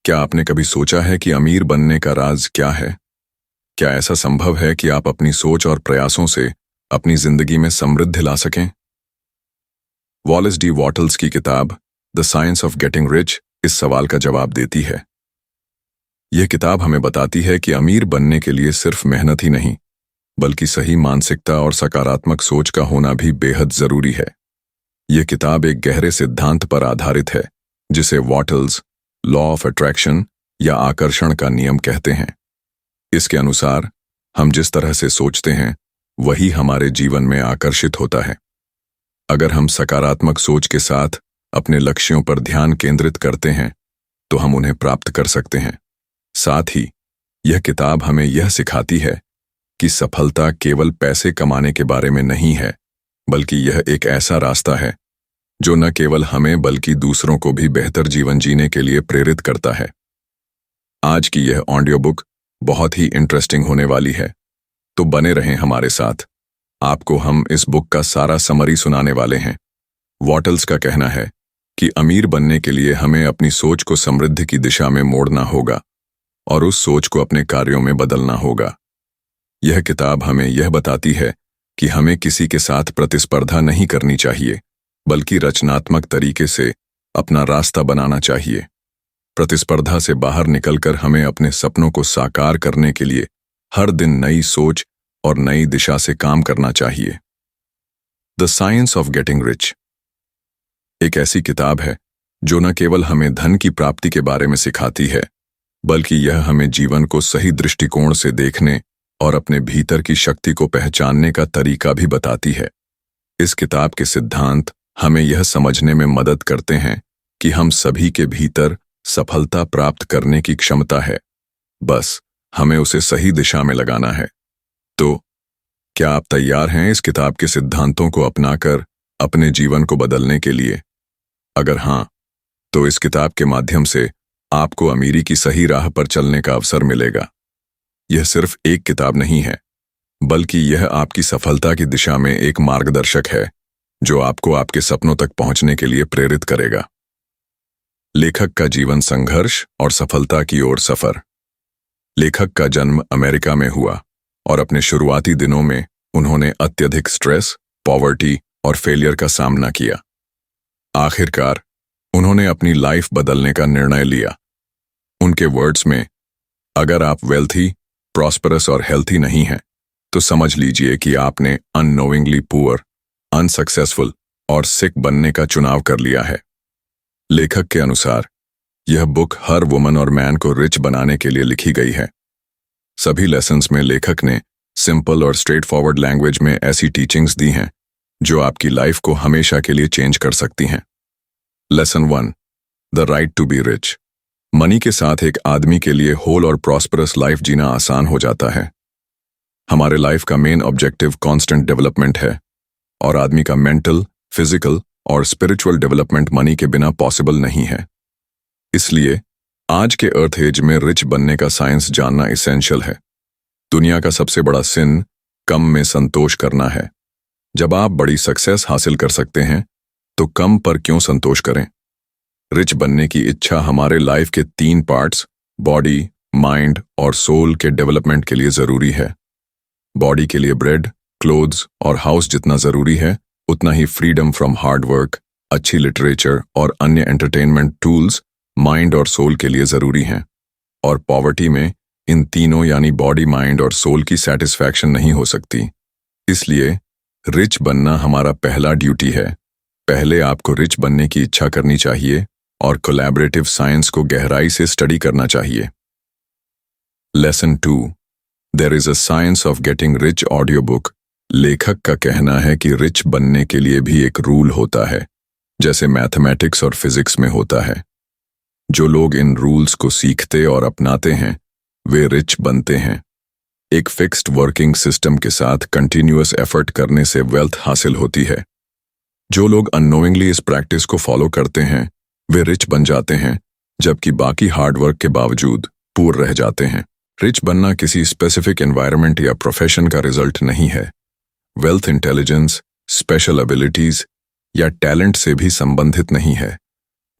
क्या आपने कभी सोचा है कि अमीर बनने का राज क्या है? क्या ऐसा संभव है कि आप अपनी सोच और प्रयासों से अपनी जिंदगी में समृद्धि ला सकें? वॉलेस डी वॉटल्स की किताब the science of getting rich इस सवाल का जवाब देती है। यह किताब हमें बताती है कि अमीर बनने के लिए सिर्फ मेहनत ही नहीं, बल्कि सही मानसिकता और सकारात्मक सोच का होना भी बेहद जरूरी है। यह किताब एक गहरे सिद्धांत पर आधारित है, जिसे वॉटल्स लॉ ऑफ अट्रैक्शन या आकर्षण का नियम कहते हैं। इसके अनुसार हम जिस तरह से सोचते हैं वही हमारे जीवन में आकर्षित होता है। अगर हम सकारात्मक सोच के साथ अपने लक्ष्यों पर ध्यान केंद्रित करते हैं तो हम उन्हें प्राप्त कर सकते हैं। साथ ही यह किताब हमें यह सिखाती है कि सफलता केवल पैसे कमाने के बारे में नहीं है, बल्कि यह एक ऐसा रास्ता है जो न केवल हमें बल्कि दूसरों को भी बेहतर जीवन जीने के लिए प्रेरित करता है। आज की यह ऑडियो बुक बहुत ही इंटरेस्टिंग होने वाली है, तो बने रहें हमारे साथ। आपको हम इस बुक का सारा समरी सुनाने वाले हैं। वॉटल्स का कहना है कि अमीर बनने के लिए हमें अपनी सोच को समृद्धि की दिशा में मोड़ना होगा और उस सोच को अपने कार्यों में बदलना होगा। यह किताब हमें यह बताती है कि हमें किसी के साथ प्रतिस्पर्धा नहीं करनी चाहिए, बल्कि रचनात्मक तरीके से अपना रास्ता बनाना चाहिए। प्रतिस्पर्धा से बाहर निकलकर हमें अपने सपनों को साकार करने के लिए हर दिन नई सोच और नई दिशा से काम करना चाहिए। The science of getting rich एक ऐसी किताब है जो न केवल हमें धन की प्राप्ति के बारे में सिखाती है, बल्कि यह हमें जीवन को सही दृष्टिकोण से देखने और अपने भीतर की शक्ति को पहचानने का तरीका भी बताती है। इस किताब के सिद्धांत हमें यह समझने में मदद करते हैं कि हम सभी के भीतर सफलता प्राप्त करने की क्षमता है, बस हमें उसे सही दिशा में लगाना है। तो क्या आप तैयार हैं इस किताब के सिद्धांतों को अपनाकर अपने जीवन को बदलने के लिए? अगर हां, तो इस किताब के माध्यम से आपको अमीरी की सही राह पर चलने का अवसर मिलेगा। यह सिर्फ एक किताब नहीं है, बल्कि यह आपकी सफलता की दिशा में एक मार्गदर्शक है जो आपको आपके सपनों तक पहुंचने के लिए प्रेरित करेगा। लेखक का जीवन संघर्ष और सफलता की ओर सफर। लेखक का जन्म अमेरिका में हुआ और अपने शुरुआती दिनों में उन्होंने अत्यधिक स्ट्रेस, पॉवर्टी और फेलियर का सामना किया। आखिरकार उन्होंने अपनी लाइफ बदलने का निर्णय लिया। उनके वर्ड्स में, अगर आप वेल्थी, प्रॉस्परस और हेल्थी नहीं हैं, तो समझ लीजिए कि आपने अननोइंगली पुअर, अनसक्सेसफुल और सिक बनने का चुनाव कर लिया है। लेखक के अनुसार यह बुक हर वुमन और मैन को रिच बनाने के लिए लिखी गई है। सभी लेसन्स में लेखक ने सिंपल और स्ट्रेट फॉरवर्ड लैंग्वेज में ऐसी टीचिंग्स दी हैं जो आपकी लाइफ को हमेशा के लिए चेंज कर सकती हैं। Lesson 1, the right to be rich. Money के साथ एक आदमी के लिए होल और प्रॉस्परस लाइफ जीना आसान हो जाता है। हमारे लाइफ का मेन ऑब्जेक्टिव कांस्टेंट डेवलपमेंट है और आदमी का मेंटल, फिजिकल और स्पिरिचुअल डेवलपमेंट मनी के बिना पॉसिबल नहीं है। इसलिए आज के अर्थ एज में रिच बनने का साइंस जानना इसेंशियल है। दुनिया का सबसे बड़ा सिन कम में संतोष करना है। जब आप बड़ी सक्सेस हासिल कर सकते हैं तो कम पर क्यों संतोष करें? रिच बनने की इच्छा हमारे लाइफ के 3 पार्ट्स, बॉडी, माइंड और सोल के डेवलपमेंट के लिए जरूरी है। बॉडी के लिए ब्रेड, क्लोथ्स और हाउस जितना जरूरी है, उतना ही फ्रीडम फ्रॉम हार्ड वर्क, अच्छी लिटरेचर और अन्य एंटरटेनमेंट टूल्स माइंड और सोल के लिए जरूरी हैं। और पॉवर्टी में इन तीनों यानी बॉडी, माइंड और सोल की सेटिस्फैक्शन नहीं हो सकती। इसलिए रिच बनना हमारा पहला ड्यूटी है। पहले आपको रिच बनने की इच्छा करनी चाहिए और कोलैबोरेटिव साइंस को गहराई से स्टडी करना चाहिए। Lesson 2, there is a science of getting rich audio book. लेखक का कहना है कि रिच बनने के लिए भी एक रूल होता है, जैसे मैथमेटिक्स और फिजिक्स में होता है। जो लोग इन रूल्स को सीखते और अपनाते हैं वे रिच बनते हैं। एक फिक्स्ड वर्किंग सिस्टम के साथ कंटिन्यूअस एफर्ट करने से वेल्थ हासिल होती है। जो लोग अननोइंगली इस प्रैक्टिस को फॉलो करते हैं वे रिच बन जाते हैं, जबकि बाकी हार्डवर्क के बावजूद पूर रह जाते हैं। रिच बनना किसी स्पेसिफिक एनवायरनमेंट या प्रोफेशन का रिजल्ट नहीं है। वेल्थ इंटेलिजेंस, स्पेशल एबिलिटीज या टैलेंट से भी संबंधित नहीं है।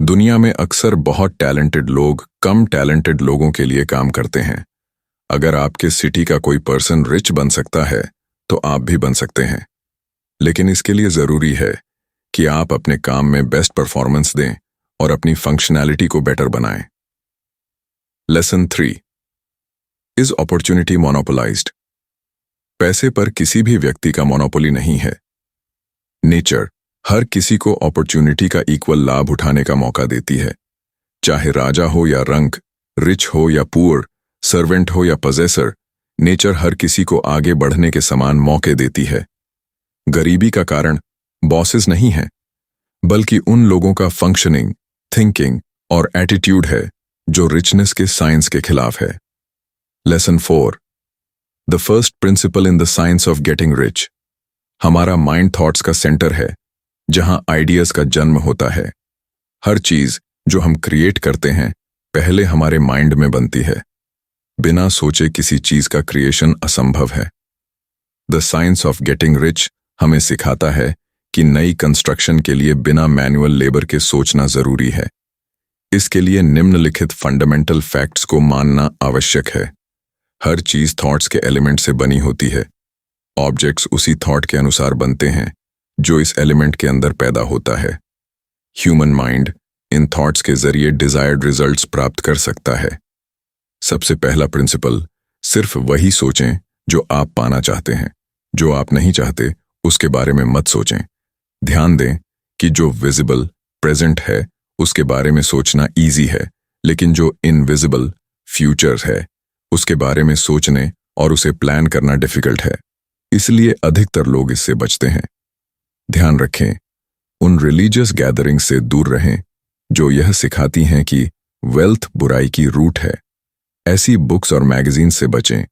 दुनिया में अक्सर बहुत टैलेंटेड लोग कम टैलेंटेड लोगों के लिए काम करते हैं। अगर आपके सिटी का कोई पर्सन रिच बन सकता है तो आप भी बन सकते हैं, लेकिन इसके लिए जरूरी है कि आप अपने काम में बेस्ट परफॉर्मेंस दें और अपनी फंक्शनैलिटी को बेटर बनाएं। लेसन 3। Is opportunity monopolised? पैसे पर किसी भी व्यक्ति का मोनोपोली नहीं है। नेचर हर किसी को अपॉर्चुनिटी का इक्वल लाभ उठाने का मौका देती है, चाहे राजा हो या रंक, रिच हो या पुअर, सर्वेंट हो या पजेसर। नेचर हर किसी को आगे बढ़ने के समान मौके देती है। गरीबी का कारण बॉसेस नहीं है, बल्कि उन लोगों का फंक्शनिंग, थिंकिंग और एटीट्यूड है जो रिचनेस के साइंस के खिलाफ है। Lesson 4। The first principle in the science of getting rich. हमारा माइंड थॉट्स का सेंटर है, जहां आइडियाज का जन्म होता है। हर चीज जो हम क्रिएट करते हैं पहले हमारे माइंड में बनती है। बिना सोचे किसी चीज का क्रिएशन असंभव है। The science of getting rich हमें सिखाता है कि नई कंस्ट्रक्शन के लिए बिना मैनुअल लेबर के सोचना जरूरी है। इसके लिए निम्नलिखित फंडामेंटल फैक्ट्स को मानना आवश्यक है। हर चीज थॉट्स के एलिमेंट से बनी होती है। ऑब्जेक्ट्स उसी थॉट के अनुसार बनते हैं जो इस एलिमेंट के अंदर पैदा होता है। ह्यूमन माइंड इन थॉट्स के जरिए डिजायर्ड रिजल्ट्स प्राप्त कर सकता है। सबसे पहला प्रिंसिपल, सिर्फ वही सोचें जो आप पाना चाहते हैं। जो आप नहीं चाहते उसके बारे में मत सोचें। ध्यान दें कि जो विजिबल प्रेजेंट है उसके बारे में सोचना इजी है, लेकिन जो इनविजिबल फ्यूचर है उसके बारे में सोचने और उसे प्लान करना डिफिकल्ट है। इसलिए अधिकतर लोग इससे बचते हैं। ध्यान रखें, उन रिलीजियस गैदरिंग से दूर रहें जो यह सिखाती हैं कि वेल्थ बुराई की रूट है। ऐसी बुक्स और मैगजीन से बचें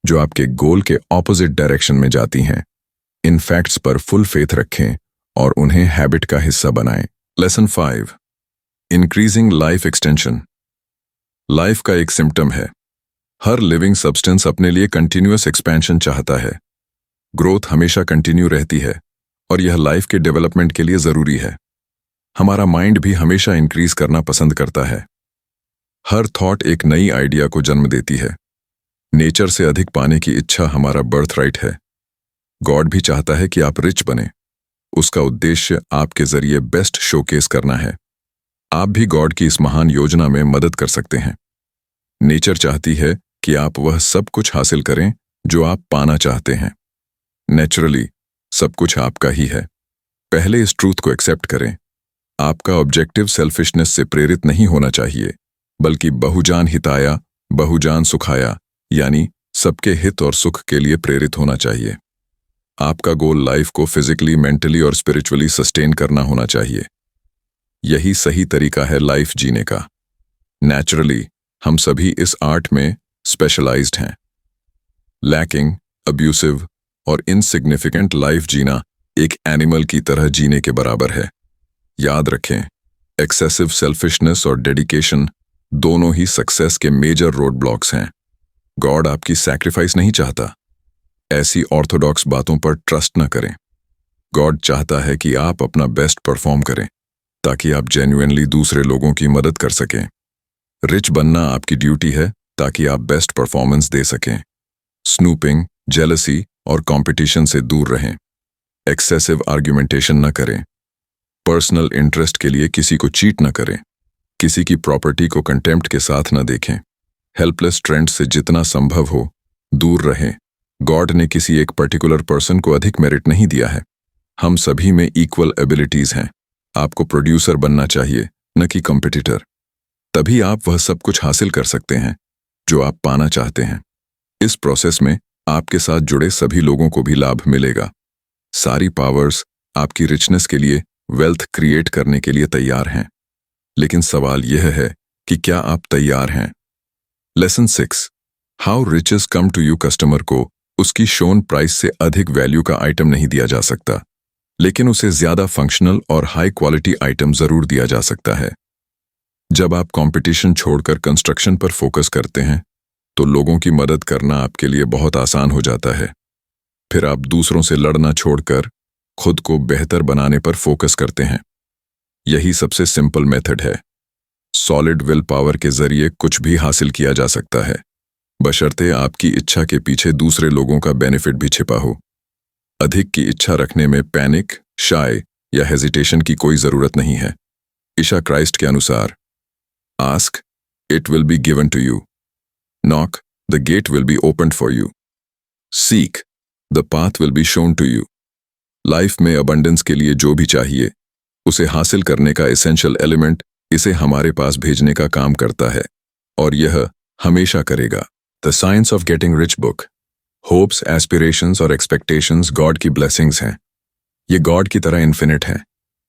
जो आपके गोल के ऑपोजिट डायरेक्शन में जाती हैं। इन फैक्ट्स पर फुल फेथ रखें और उन्हें हैबिट का हिस्सा बनाएं। Lesson 5। Increasing life extension. Life का एक सिम्टम है। हर लिविंग सब्सटेंस अपने लिए कंटिन्यूअस एक्सपेंशन चाहता है। ग्रोथ हमेशा कंटिन्यू रहती है और यह लाइफ के डेवलपमेंट के लिए जरूरी है। हमारा माइंड भी हमेशा इंक्रीज करना पसंद करता है। हर थॉट एक नई आइडिया को जन्म देती है। नेचर से अधिक पाने की इच्छा हमारा बर्थ राइट है। गॉड भी चाहता है कि आप रिच बने। उसका उद्देश्य आपके जरिए बेस्ट शोकेस करना है। आप भी गॉड की इस महान योजना में मदद कर सकते हैं। नेचर चाहती है कि आप वह सब कुछ हासिल करें जो आप पाना चाहते हैं। नेचुरली सब कुछ आपका ही है। पहले इस ट्रूथ को एक्सेप्ट करें। आपका ऑब्जेक्टिव सेल्फिशनेस से प्रेरित नहीं होना चाहिए, बल्कि बहुजान हिताया बहुजान सुखाया, यानी सबके हित और सुख के लिए प्रेरित होना चाहिए। आपका गोल लाइफ को फिजिकली, मेंटली और स्पिरिचुअली सस्टेन करना होना चाहिए। यही सही तरीका है लाइफ जीने का। नेचुरली हम सभी इस आर्ट में स्पेशलाइज्ड हैं। लैकिंग, अब्यूसिव और इनसिग्निफिकेंट लाइफ जीना एक एनिमल की तरह जीने के बराबर है। याद रखें, एक्सेसिव सेल्फिशनेस और डेडिकेशन दोनों ही सक्सेस के मेजर रोड ब्लॉक्स हैं। गॉड आपकी सैक्रिफाइस नहीं चाहता। ऐसी ऑर्थोडॉक्स बातों पर ट्रस्ट न करें। गॉड चाहता है कि आप अपना बेस्ट परफॉर्म करें ताकि आप जेन्युइनली दूसरे लोगों की मदद कर सकें। रिच बनना आपकी ड्यूटी है ताकि आप बेस्ट परफॉर्मेंस दे सकें। स्नूपिंग, जेलसी और कंपटीशन से दूर रहें। एक्सेसिव आर्ग्यूमेंटेशन न करें। पर्सनल इंटरेस्ट के लिए किसी को चीट न करें। किसी की प्रॉपर्टी को कंटेम्प्ट के साथ न देखें। हेल्पलेस ट्रेंड से जितना संभव हो दूर रहें। गॉड ने किसी एक पर्टिकुलर पर्सन को अधिक मेरिट नहीं दिया है। हम सभी में इक्वल एबिलिटीज हैं। आपको प्रोड्यूसर बनना चाहिए, न कि कॉम्पिटिटर। तभी आप वह सब कुछ हासिल कर सकते हैं जो आप पाना चाहते हैं। इस प्रोसेस में आपके साथ जुड़े सभी लोगों को भी लाभ मिलेगा। सारी पावर्स आपकी रिचनेस के लिए, वेल्थ क्रिएट करने के लिए तैयार हैं। लेकिन सवाल यह है कि क्या आप तैयार हैं? Lesson 6। How riches come to you. Customer को उसकी शोन प्राइस से अधिक वैल्यू का आइटम नहीं दिया जा सकता, लेकिन उसे ज्यादा फंक्शनल और हाई क्वालिटी आइटम जरूर दिया जा सकता है। जब आप कंपटीशन छोड़कर कंस्ट्रक्शन पर फोकस करते हैं तो लोगों की मदद करना आपके लिए बहुत आसान हो जाता है। फिर आप दूसरों से लड़ना छोड़कर खुद को बेहतर बनाने पर फोकस करते हैं। यही सबसे सिंपल मेथड है। सॉलिड विल पावर के जरिए कुछ भी हासिल किया जा सकता है, बशर्ते आपकी इच्छा के पीछे दूसरे लोगों का बेनिफिट भी छिपा हो। अधिक की इच्छा रखने में पैनिक, शाय या हेजिटेशन की कोई जरूरत नहीं है। ईशा क्राइस्ट के अनुसार, ask, it will be given to you. Knock, the gate will be opened for you. Seek, the path will be shown to you. Life में अबंडेंस के लिए जो भी चाहिए, उसे हासिल करने का एसेंशियल एलिमेंट इसे हमारे पास भेजने का काम करता है, और यह हमेशा करेगा। The science of getting rich book. Hopes, aspirations और एक्सपेक्टेशंस गॉड की ब्लेसिंग्स हैं। ये गॉड की तरह इन्फिनिट हैं,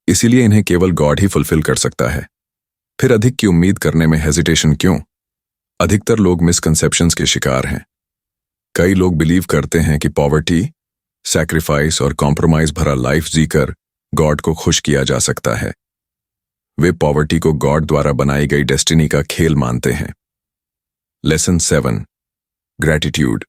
इसीलिए इन्हें केवल गॉड ही फुलफिल कर सकता है। फिर अधिक की उम्मीद करने में हेजिटेशन क्यों? अधिकतर लोग मिसकंसेप्शंस के शिकार हैं। कई लोग बिलीव करते हैं कि पॉवर्टी, सैक्रिफाइस और कॉम्प्रोमाइज भरा लाइफ जीकर गॉड को खुश किया जा सकता है। वे पॉवर्टी को गॉड द्वारा बनाई गई डेस्टिनी का खेल मानते हैं। Lesson 7, gratitude.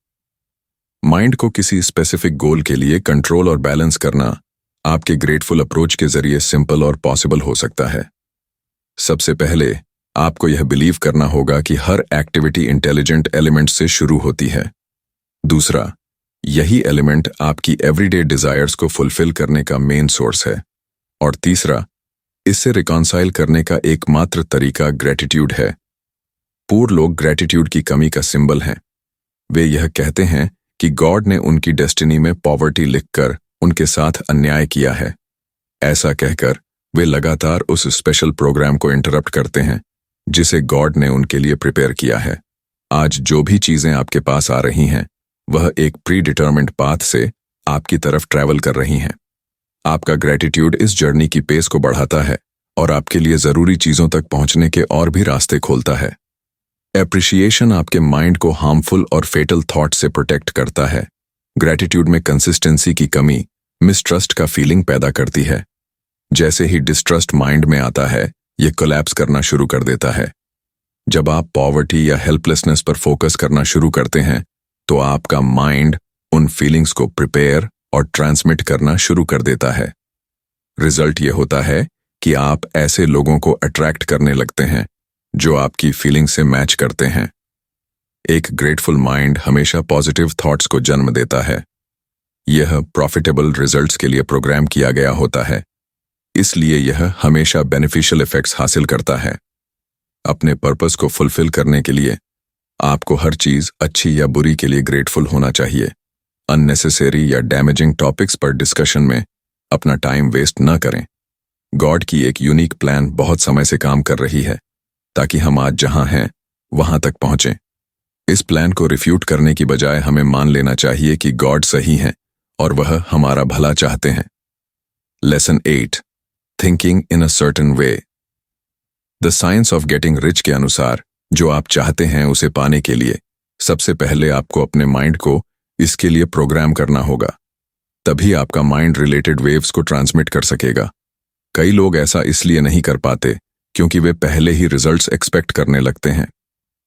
माइंड को किसी स्पेसिफिक गोल के लिए कंट्रोल और बैलेंस करना आपके ग्रेटफुल अप्रोच के जरिए सिंपल और पॉसिबल हो सकता है। सबसे पहले आपको यह बिलीव करना होगा कि हर एक्टिविटी इंटेलिजेंट एलिमेंट से शुरू होती है। दूसरा, यही एलिमेंट आपकी एवरीडे डिजायर्स को फुलफिल करने का मेन सोर्स है। और तीसरा, इससे रिकॉन्साइल करने का एकमात्र तरीका ग्रैटिट्यूड है। पूर लोग ग्रैटिट्यूड की कमी का सिंबल हैं। वे यह कहते हैं कि गॉड ने उनकी डेस्टिनी में पॉवर्टी लिखकर उनके साथ अन्याय किया है। ऐसा कहकर वे लगातार उस स्पेशल प्रोग्राम को इंटरप्ट करते हैं जिसे गॉड ने उनके लिए प्रिपेयर किया है। आज जो भी चीजें आपके पास आ रही हैं, वह एक प्री डिटर्मिन्ड पाथ से आपकी तरफ ट्रैवल कर रही हैं। आपका ग्रैटिट्यूड इस जर्नी की पेस को बढ़ाता है और आपके लिए जरूरी चीजों तक पहुंचने के और भी रास्ते खोलता है। एप्रिशिएशन आपके माइंड को हार्मफुल और फेटल थॉट से प्रोटेक्ट करता है। ग्रैटिट्यूड में कंसिस्टेंसी की कमी मिसट्रस्ट का फीलिंग पैदा करती है। जैसे ही डिस्ट्रस्ट माइंड में आता है, यह कोलैप्स करना शुरू कर देता है। जब आप पॉवर्टी या हेल्पलेसनेस पर फोकस करना शुरू करते हैं, तो आपका माइंड उन फीलिंग्स को प्रिपेयर और ट्रांसमिट करना शुरू कर देता है। रिजल्ट यह होता है कि आप ऐसे लोगों को अट्रैक्ट करने लगते हैं जो आपकी फीलिंग से मैच करते हैं। एक ग्रेटफुल माइंड हमेशा पॉजिटिव थॉट्स को जन्म देता है। यह प्रॉफिटेबल रिजल्ट्स के लिए प्रोग्राम किया गया होता है, इसलिए यह हमेशा बेनिफिशियल इफेक्ट्स हासिल करता है। अपने पर्पस को फुलफिल करने के लिए आपको हर चीज अच्छी या बुरी के लिए ग्रेटफुल होना चाहिए। अननेसेसरी या डैमेजिंग टॉपिक्स पर डिस्कशन में अपना टाइम वेस्ट न करें। गॉड की एक यूनिक प्लान बहुत समय से काम कर रही है ताकि हम आज जहां हैं वहां तक पहुंचें। इस प्लान को रिफ्यूट करने की बजाय हमें मान लेना चाहिए कि गॉड सही है और वह हमारा भला चाहते हैं। Lesson 8, thinking in a certain way. The science of getting rich के अनुसार, जो आप चाहते हैं उसे पाने के लिए सबसे पहले आपको अपने माइंड को इसके लिए प्रोग्राम करना होगा। तभी आपका माइंड रिलेटेड वेव्स को ट्रांसमिट कर सकेगा। कई लोग ऐसा इसलिए नहीं कर पाते क्योंकि वे पहले ही रिजल्ट्स एक्सपेक्ट करने लगते हैं।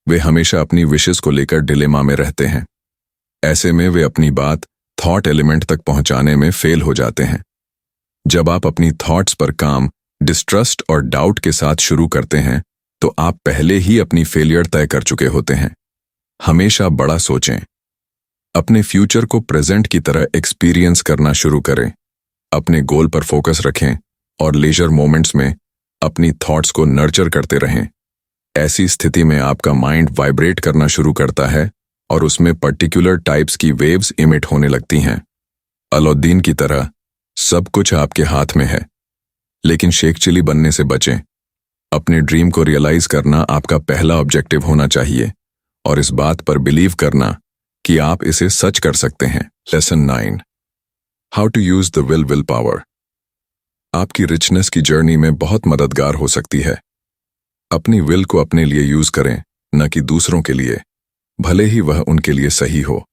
वे हमेशा अपनी विशेस को लेकर डिलेमा में रहते हैं। ऐसे में वे अपनी बात थॉट एलिमेंट तक पहुंचाने में फेल हो जाते हैं। जब आप अपनी थॉट्स पर काम डिस्ट्रस्ट और डाउट के साथ शुरू करते हैं, तो आप पहले ही अपनी फेलियर तय कर चुके होते हैं। हमेशा बड़ा सोचें। अपने फ्यूचर को प्रेजेंट की तरह एक्सपीरियंस करना शुरू करें। अपने गोल पर फोकस रखें और लेजर मोमेंट्स में अपनी थॉट्स को नर्चर करते रहें। ऐसी स्थिति में आपका माइंड वाइब्रेट करना शुरू करता है और उसमें पर्टिकुलर टाइप्स की वेव्स इमिट होने लगती हैं। अलाउद्दीन की तरह सब कुछ आपके हाथ में है, लेकिन शेख चिली बनने से बचें। अपने ड्रीम को रियलाइज करना आपका पहला ऑब्जेक्टिव होना चाहिए और इस बात पर बिलीव करना कि आप इसे सच कर सकते हैं। Lesson 9, how to use the will power. आपकी रिचनेस की जर्नी में बहुत मददगार हो सकती है। अपनी विल को अपने लिए यूज करें, न कि दूसरों के लिए, भले ही वह उनके लिए सही हो।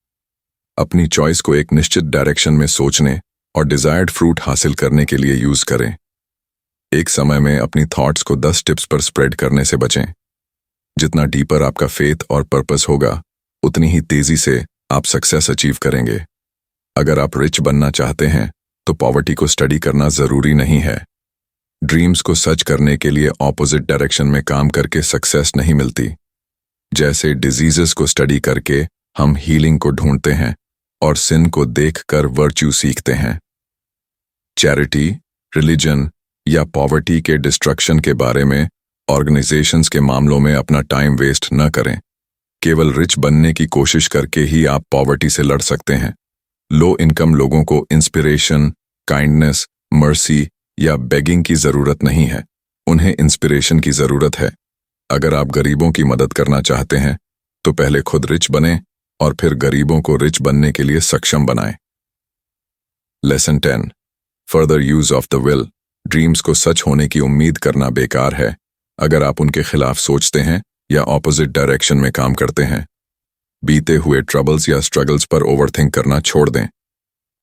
अपनी चॉइस को एक निश्चित डायरेक्शन में सोचने और डिजायर्ड फ्रूट हासिल करने के लिए यूज करें। एक समय में अपनी थॉट्स को 10 टिप्स पर स्प्रेड करने से बचें। जितना डीपर आपका फेथ और पर्पस होगा, उतनी ही तेजी से आप सक्सेस अचीव करेंगे। अगर आप रिच बनना चाहते हैं, तो पॉवर्टी को स्टडी करना जरूरी नहीं है। ड्रीम्स को सच करने के लिए ऑपोजिट डायरेक्शन में काम करके सक्सेस नहीं मिलती। जैसे डिजीजेस को स्टडी करके हम हीलिंग को ढूंढते हैं और सिन को देखकर वर्च्यू सीखते हैं। चैरिटी, रिलीजन या पॉवर्टी के डिस्ट्रक्शन के बारे में ऑर्गेनाइजेशंस के मामलों में अपना टाइम वेस्ट न करें। केवल रिच बनने की कोशिश करके ही आप पॉवर्टी से लड़ सकते हैं। लो इनकम लोगों को इंस्पिरेशन, काइंडनेस, मर्सी या बेगिंग की जरूरत नहीं है, उन्हें इंस्पिरेशन की जरूरत है। अगर आप गरीबों की मदद करना चाहते हैं तो पहले खुद रिच बनें और फिर गरीबों को रिच बनने के लिए सक्षम बनाएं। Lesson 10, further use of the will. Dreams को सच होने की उम्मीद करना बेकार है अगर आप उनके खिलाफ सोचते हैं या ऑपोजिट डायरेक्शन में काम करते हैं। बीते हुए ट्रबल्स या स्ट्रगल्स पर ओवरथिंक करना छोड़ दें।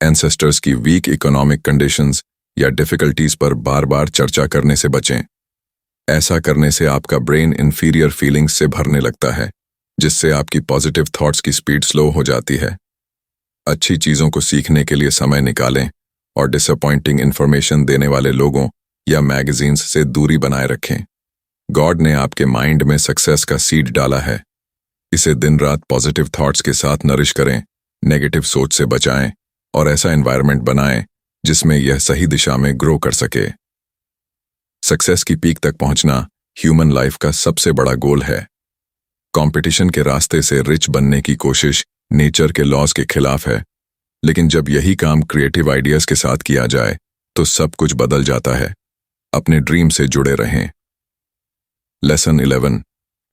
एंसेस्टर्स की वीक इकोनॉमिक कंडीशंस या डिफिकल्टीज पर बार बार चर्चा करने से बचें। ऐसा करने से आपका ब्रेन इंफीरियर फीलिंग्स से भरने लगता है, जिससे आपकी पॉजिटिव थॉट्स की स्पीड स्लो हो जाती है। अच्छी चीज़ों को सीखने के लिए समय निकालें और डिसअपॉइंटिंग इन्फॉर्मेशन देने वाले लोगों या मैगजीन्स से दूरी बनाए रखें। गॉड ने आपके माइंड में सक्सेस का सीड डाला है। इसे दिन रात पॉजिटिव थॉट्स के साथ नरिश करें, नेगेटिव सोच से बचाएं और ऐसा एनवायरनमेंट बनाएं जिसमें यह सही दिशा में ग्रो कर सके। सक्सेस की पीक तक पहुंचना ह्यूमन लाइफ का सबसे बड़ा गोल है। कंपटीशन के रास्ते से रिच बनने की कोशिश नेचर के लॉज के खिलाफ है, लेकिन जब यही काम क्रिएटिव आइडियाज के साथ किया जाए तो सब कुछ बदल जाता है। अपने ड्रीम से जुड़े रहें। Lesson 11,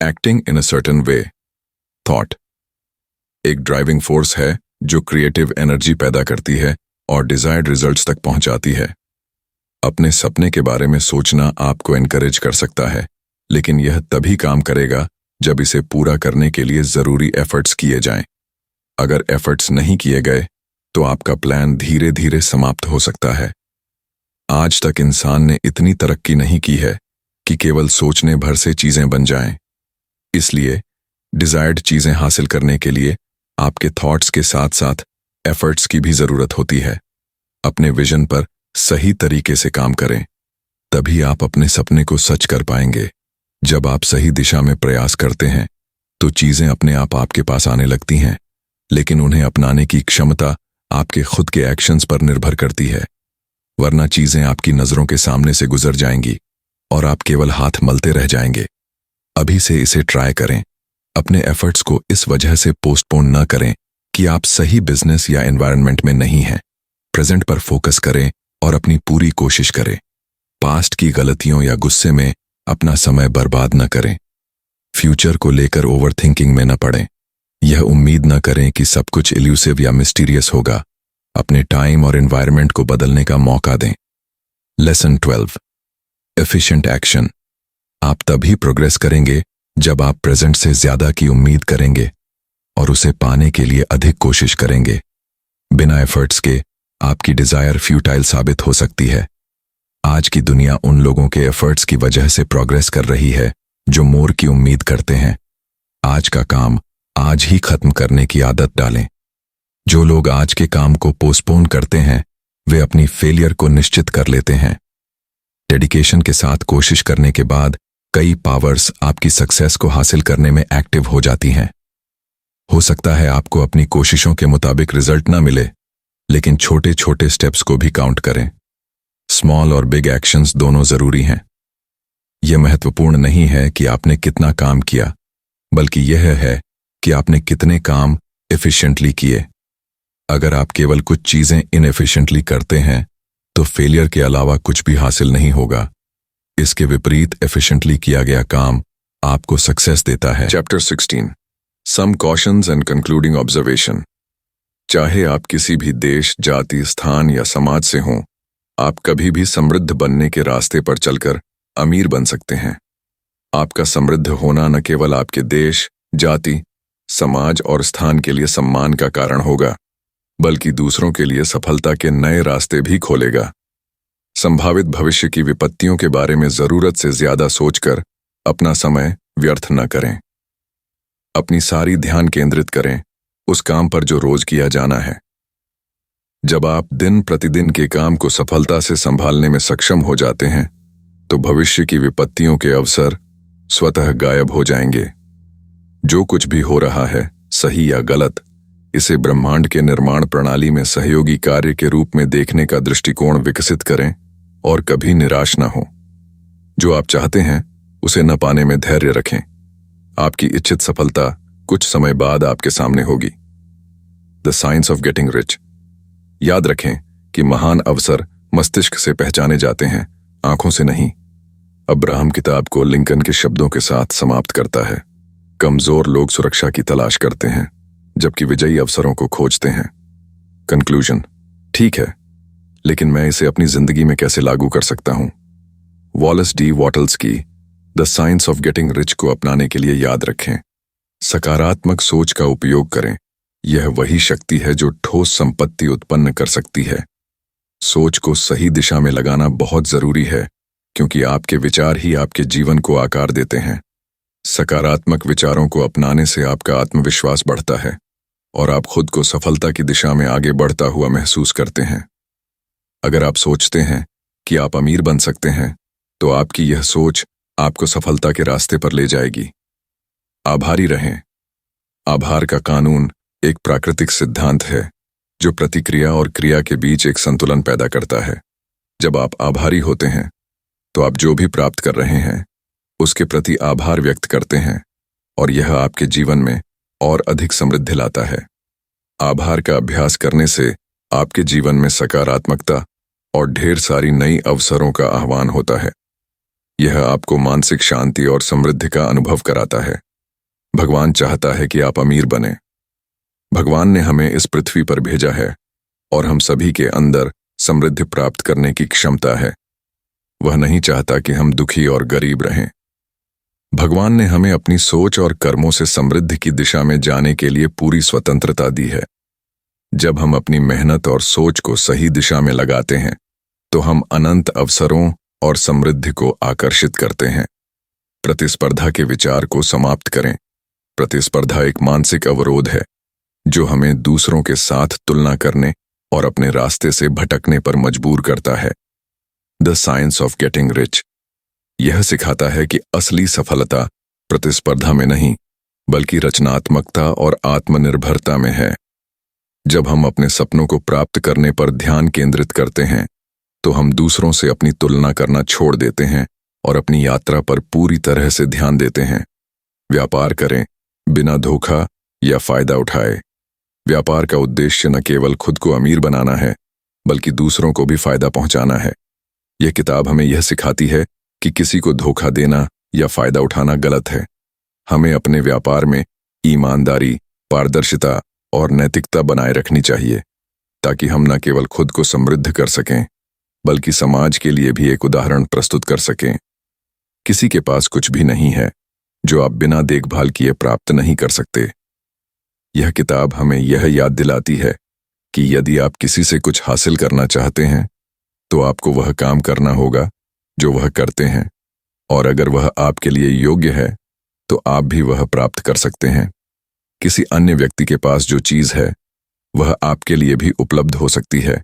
acting in a certain way. Thought एक ड्राइविंग फोर्स है जो क्रिएटिव एनर्जी पैदा करती है और डिजायर्ड रिजल्ट्स तक पहुंचाती है। अपने सपने के बारे में सोचना आपको एनकरेज कर सकता है, लेकिन यह तभी काम करेगा जब इसे पूरा करने के लिए जरूरी एफर्ट्स किए जाएं। अगर एफर्ट्स नहीं किए गए तो आपका प्लान धीरे धीरे समाप्त हो सकता है। आज तक इंसान ने इतनी तरक्की नहीं की है कि केवल सोचने भर से चीजें बन जाएं। इसलिए डिजायर्ड चीजें हासिल करने के लिए आपके थॉट्स के साथ साथ एफर्ट्स की भी जरूरत होती है। अपने विजन पर सही तरीके से काम करें, तभी आप अपने सपने को सच कर पाएंगे। जब आप सही दिशा में प्रयास करते हैं तो चीजें अपने आप आपके पास आने लगती हैं, लेकिन उन्हें अपनाने की क्षमता आपके खुद के एक्शंस पर निर्भर करती है। वरना चीजें आपकी नजरों के सामने से गुजर जाएंगी और आप केवल हाथ मलते रह जाएंगे। अभी से इसे ट्राई करें। अपने एफर्ट्स को इस वजह से पोस्टपोन न करें कि आप सही बिजनेस या एनवायरनमेंट में नहीं हैं। प्रेजेंट पर फोकस करें और अपनी पूरी कोशिश करें। पास्ट की गलतियों या गुस्से में अपना समय बर्बाद न करें। फ्यूचर को लेकर ओवरथिंकिंग में न पड़ें। यह उम्मीद न करें कि सब कुछ इल्यूसिव या मिस्टीरियस होगा। अपने टाइम और एनवायरनमेंट को बदलने का मौका दें। Lesson 12, efficient action. आप तभी प्रोग्रेस करेंगे जब आप प्रेजेंट से ज्यादा की उम्मीद करेंगे और उसे पाने के लिए अधिक कोशिश करेंगे। बिना एफर्ट्स के आपकी डिजायर फ्यूटाइल साबित हो सकती है। आज की दुनिया उन लोगों के एफर्ट्स की वजह से प्रोग्रेस कर रही है जो मोर की उम्मीद करते हैं। आज का काम आज ही खत्म करने की आदत डालें। जो लोग आज के काम को पोस्टपोन करते हैं वे अपनी फेलियर को निश्चित कर लेते हैं। डेडिकेशन के साथ कोशिश करने के बाद कई पावर्स आपकी सक्सेस को हासिल करने में एक्टिव हो जाती हैं। हो सकता है आपको अपनी कोशिशों के मुताबिक रिजल्ट ना मिले, लेकिन छोटे छोटे स्टेप्स को भी काउंट करें। स्मॉल और बिग एक्शंस दोनों जरूरी हैं। यह महत्वपूर्ण नहीं है कि आपने कितना काम किया, बल्कि यह है कि आपने कितने काम एफिशिएंटली किए। अगर आप केवल कुछ चीजें इनएफिशिएंटली करते हैं तो फेलियर के अलावा कुछ भी हासिल नहीं होगा। इसके विपरीत एफिशिएंटली किया गया काम आपको सक्सेस देता है। Chapter 16, some cautions and concluding observation. चाहे आप किसी भी देश, जाति, स्थान या समाज से हों, आप कभी भी समृद्ध बनने के रास्ते पर चलकर अमीर बन सकते हैं। आपका समृद्ध होना न केवल आपके देश, जाति, समाज और स्थान के लिए सम्मान का कारण होगा, बल्कि दूसरों के लिए सफलता के नए रास्ते भी खोलेगा। संभावित भविष्य की विपत्तियों के बारे में जरूरत से ज्यादा सोचकर अपना समय व्यर्थ न करें। अपनी सारी ध्यान केंद्रित करें उस काम पर जो रोज किया जाना है। जब आप दिन प्रतिदिन के काम को सफलता से संभालने में सक्षम हो जाते हैं तो भविष्य की विपत्तियों के अवसर स्वतः गायब हो जाएंगे। जो कुछ भी हो रहा है, सही या गलत, इसे ब्रह्मांड के निर्माण प्रणाली में सहयोगी कार्य के रूप में देखने का दृष्टिकोण विकसित करें और कभी निराश न हो। जो आप चाहते हैं उसे न पाने में धैर्य रखें। आपकी इच्छित सफलता कुछ समय बाद आपके सामने होगी। The science of getting rich. याद रखें कि महान अवसर मस्तिष्क से पहचाने जाते हैं, आंखों से नहीं। अब्राहम किताब को लिंकन के शब्दों के साथ समाप्त करता है, कमजोर लोग सुरक्षा की तलाश करते हैं जबकि विजयी अवसरों को खोजते हैं। कंक्लूजन। ठीक है, लेकिन मैं इसे अपनी जिंदगी में कैसे लागू कर सकता हूं? वॉलेस डी वॉटल्स की the science of getting rich को अपनाने के लिए याद रखें, सकारात्मक सोच का उपयोग करें। यह वही शक्ति है जो ठोस संपत्ति उत्पन्न कर सकती है। सोच को सही दिशा में लगाना बहुत जरूरी है, क्योंकि आपके विचार ही आपके जीवन को आकार देते हैं। सकारात्मक विचारों को अपनाने से आपका आत्मविश्वास बढ़ता है और आप खुद को सफलता की दिशा में आगे बढ़ता हुआ महसूस करते हैं। अगर आप सोचते हैं कि आप अमीर बन सकते हैं, तो आपकी यह सोच आपको सफलता के रास्ते पर ले जाएगी। आभारी रहें। आभार का कानून एक प्राकृतिक सिद्धांत है जो प्रतिक्रिया और क्रिया के बीच एक संतुलन पैदा करता है। जब आप आभारी होते हैं, तो आप जो भी प्राप्त कर रहे हैं उसके प्रति आभार व्यक्त करते हैं और यह आपके जीवन में और अधिक समृद्धि लाता है। आभार का अभ्यास करने से आपके जीवन में सकारात्मकता और ढेर सारी नई अवसरों का आह्वान होता है। यह आपको मानसिक शांति और समृद्धि का अनुभव कराता है। भगवान चाहता है कि आप अमीर बने। भगवान ने हमें इस पृथ्वी पर भेजा है और हम सभी के अंदर समृद्धि प्राप्त करने की क्षमता है। वह नहीं चाहता कि हम दुखी और गरीब रहें। भगवान ने हमें अपनी सोच और कर्मों से समृद्धि की दिशा में जाने के लिए पूरी स्वतंत्रता दी है। जब हम अपनी मेहनत और सोच को सही दिशा में लगाते हैं, तो हम अनंत अवसरों और समृद्धि को आकर्षित करते हैं। प्रतिस्पर्धा के विचार को समाप्त करें। प्रतिस्पर्धा एक मानसिक अवरोध है जो हमें दूसरों के साथ तुलना करने और अपने रास्ते से भटकने पर मजबूर करता है। The science of getting rich यह सिखाता है कि असली सफलता प्रतिस्पर्धा में नहीं, बल्कि रचनात्मकता और आत्मनिर्भरता में है। जब हम अपने सपनों को प्राप्त करने पर ध्यान केंद्रित करते हैं, तो हम दूसरों से अपनी तुलना करना छोड़ देते हैं और अपनी यात्रा पर पूरी तरह से ध्यान देते हैं। व्यापार करें बिना धोखा या फायदा उठाए। व्यापार का उद्देश्य न केवल खुद को अमीर बनाना है, बल्कि दूसरों को भी फायदा पहुंचाना है। यह किताब हमें यह सिखाती है कि किसी को धोखा देना या फायदा उठाना गलत है। हमें अपने व्यापार में ईमानदारी, पारदर्शिता और नैतिकता बनाए रखनी चाहिए, ताकि हम न केवल खुद को समृद्ध कर सकें, बल्कि समाज के लिए भी एक उदाहरण प्रस्तुत कर सकें। किसी के पास कुछ भी नहीं है जो आप बिना देखभाल किए प्राप्त नहीं कर सकते। यह किताब हमें यह याद दिलाती है कि यदि आप किसी से कुछ हासिल करना चाहते हैं, तो आपको वह काम करना होगा जो वह करते हैं, और अगर वह आपके लिए योग्य है, तो आप भी वह प्राप्त कर सकते हैं। किसी अन्य व्यक्ति के पास जो चीज है, वह आपके लिए भी उपलब्ध हो सकती है,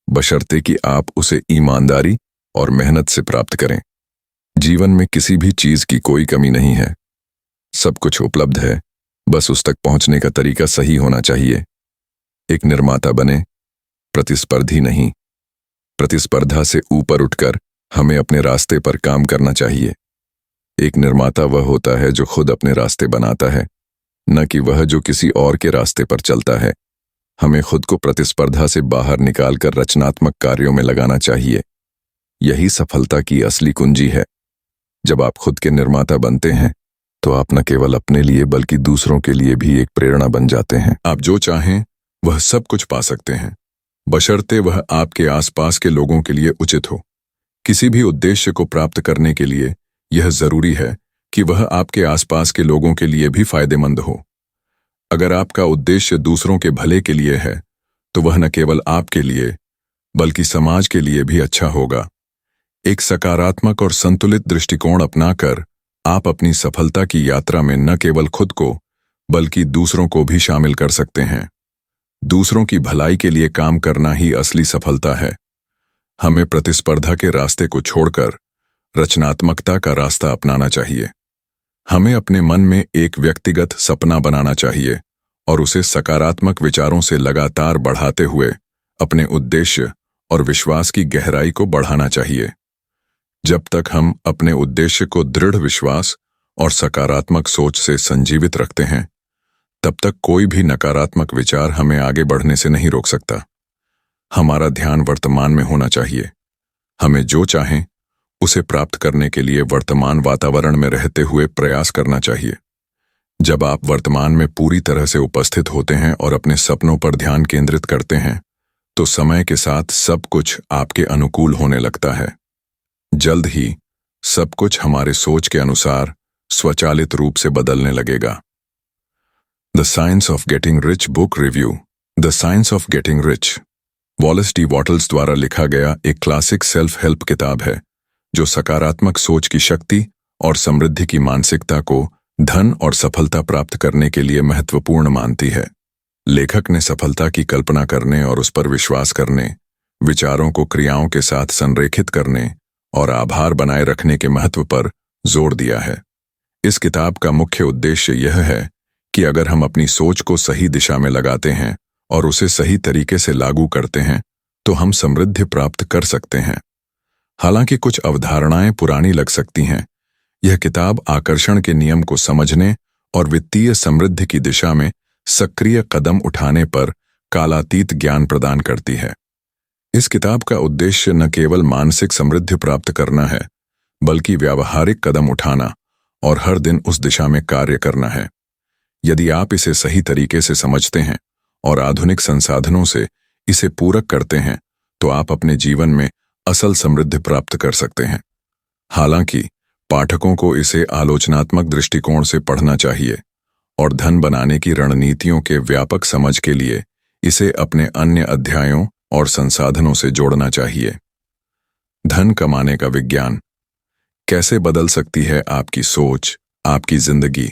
बशर्ते कि आप उसे ईमानदारी और मेहनत से प्राप्त करें। जीवन में किसी भी चीज की कोई कमी नहीं है। सब कुछ उपलब्ध है, बस उस तक पहुंचने का तरीका सही होना चाहिए। एक निर्माता बने, प्रतिस्पर्धी नहीं। प्रतिस्पर्धा से ऊपर उठकर हमें अपने रास्ते पर काम करना चाहिए। एक निर्माता वह होता है जो खुद अपने रास्ते बनाता है, न कि वह जो किसी और के रास्ते पर चलता है। हमें खुद को प्रतिस्पर्धा से बाहर निकालकर रचनात्मक कार्यों में लगाना चाहिए। यही सफलता की असली कुंजी है। जब आप खुद के निर्माता बनते हैं, तो आप न केवल अपने लिए बल्कि दूसरों के लिए भी एक प्रेरणा बन जाते हैं। आप जो चाहें वह सब कुछ पा सकते हैं, बशर्ते वह आपके आसपास के लोगों के लिए उचित हो। किसी भी उद्देश्य को प्राप्त करने के लिए यह जरूरी है कि वह आपके आसपास के लोगों के लिए भी फायदेमंद हो। अगर आपका उद्देश्य दूसरों के भले के लिए है, तो वह न केवल आपके लिए बल्कि समाज के लिए भी अच्छा होगा। एक सकारात्मक और संतुलित दृष्टिकोण अपनाकर आप अपनी सफलता की यात्रा में न केवल खुद को बल्कि दूसरों को भी शामिल कर सकते हैं। दूसरों की भलाई के लिए काम करना ही असली सफलता है। हमें प्रतिस्पर्धा के रास्ते को छोड़कर रचनात्मकता का रास्ता अपनाना चाहिए। हमें अपने मन में एक व्यक्तिगत सपना बनाना चाहिए और उसे सकारात्मक विचारों से लगातार बढ़ाते हुए अपने उद्देश्य और विश्वास की गहराई को बढ़ाना चाहिए। जब तक हम अपने उद्देश्य को दृढ़ विश्वास और सकारात्मक सोच से संजीवित रखते हैं, तब तक कोई भी नकारात्मक विचार हमें आगे बढ़ने से नहीं रोक सकता। हमारा ध्यान वर्तमान में होना चाहिए। हमें जो चाहें उसे प्राप्त करने के लिए वर्तमान वातावरण में रहते हुए प्रयास करना चाहिए। जब आप वर्तमान में पूरी तरह से उपस्थित होते हैं और अपने सपनों पर ध्यान केंद्रित करते हैं, तो समय के साथ सब कुछ आपके अनुकूल होने लगता है। जल्द ही सब कुछ हमारे सोच के अनुसार स्वचालित रूप से बदलने लगेगा। The science of getting rich book review. The science of getting rich Wallace D Wattles द्वारा लिखा गया एक क्लासिक सेल्फ हेल्प किताब है, जो सकारात्मक सोच की शक्ति और समृद्धि की मानसिकता को धन और सफलता प्राप्त करने के लिए महत्वपूर्ण मानती है। लेखक ने सफलता की कल्पना करने और उस पर विश्वास करने, विचारों को क्रियाओं के साथ संरेखित करने और आभार बनाए रखने के महत्व पर जोर दिया है। इस किताब का मुख्य उद्देश्य यह है कि अगर हम अपनी सोच को सही दिशा में लगाते हैं और उसे सही तरीके से लागू करते हैं, तो हम समृद्धि प्राप्त कर सकते हैं। हालांकि कुछ अवधारणाएं पुरानी लग सकती हैं, यह किताब आकर्षण के नियम को समझने और वित्तीय समृद्धि की दिशा में सक्रिय कदम उठाने पर कालातीत ज्ञान प्रदान करती है। इस किताब का उद्देश्य न केवल मानसिक समृद्धि प्राप्त करना है, बल्कि व्यावहारिक कदम उठाना और हर दिन उस दिशा में कार्य करना है। यदि आप इसे सही तरीके से समझते हैं और आधुनिक संसाधनों से इसे पूरक करते हैं, तो आप अपने जीवन में असल समृद्धि प्राप्त कर सकते हैं। हालांकि पाठकों को इसे आलोचनात्मक दृष्टिकोण से पढ़ना चाहिए और धन बनाने की रणनीतियों के व्यापक समझ के लिए इसे अपने अन्य अध्यायों और संसाधनों से जोड़ना चाहिए। धन कमाने का विज्ञान। कैसे बदल सकती है आपकी सोच आपकी जिंदगी?